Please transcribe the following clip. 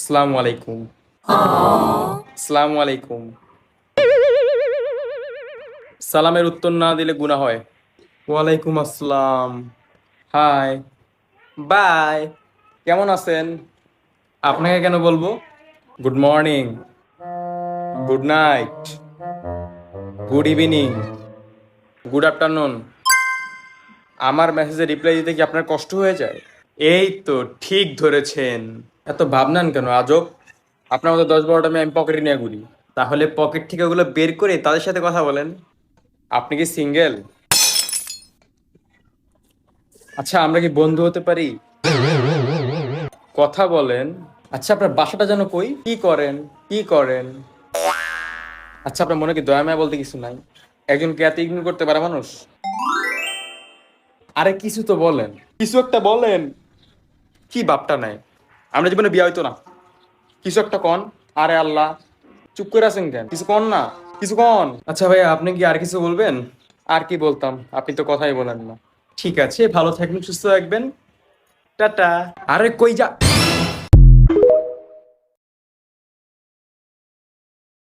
আসসালামু আলাইকুম। আসসালামু আলাইকুম। সালামের উত্তর না দিলে গুনাহ হয়। ওয়ালাইকুম আসসালাম। হাই। বাই। কেমন আছেন? আপনাকে কেন বলবো? Good morning, good night, good evening, good afternoon. আমার মেসেজে রিপ্লাই দিতে কি আপনার কষ্ট হয়ে যায়? এই তো ঠিক ধরেছেন। এত ভাবনান কেন আজব? আপনার মতো 10-12টা মেয়ে আমি পকেটে নিয়ে ঘুরি। তাহলে পকেট থেকে ওগুলো বের করে তাদের সাথে কথা বলেন। আপনি কি সিঙ্গেল? আচ্ছা, আমরা কি বন্ধু হতে পারি? কথা বলেন। আচ্ছা, আপনার বাসাটা যেন কই? কি করেন? কি করেন? আচ্ছা, আপনার মনে কি দয়া মায়া বলতে কিছু নাই? একজনকে এত ইগনোর করতে পারে মানুষ? আরে কিছু তো বলেন, কিছু একটা বলেন। কি বাপটা নাই? আমরা জীবনে বিয়ে হইতো না। কিছু একটা কন। আরে আল্লাহ, চুপ করে আছেন কেন? কিছু কন না, কিছু কন। আচ্ছা ভাইয়া, আপনি কি আর কিছু বলবেন? আর কি বলতাম, আপনি তো কথাই বলেন না। ঠিক আছে, ভালো থাকবেন, সুস্থ থাকবেন। টাটা। আরে কই যা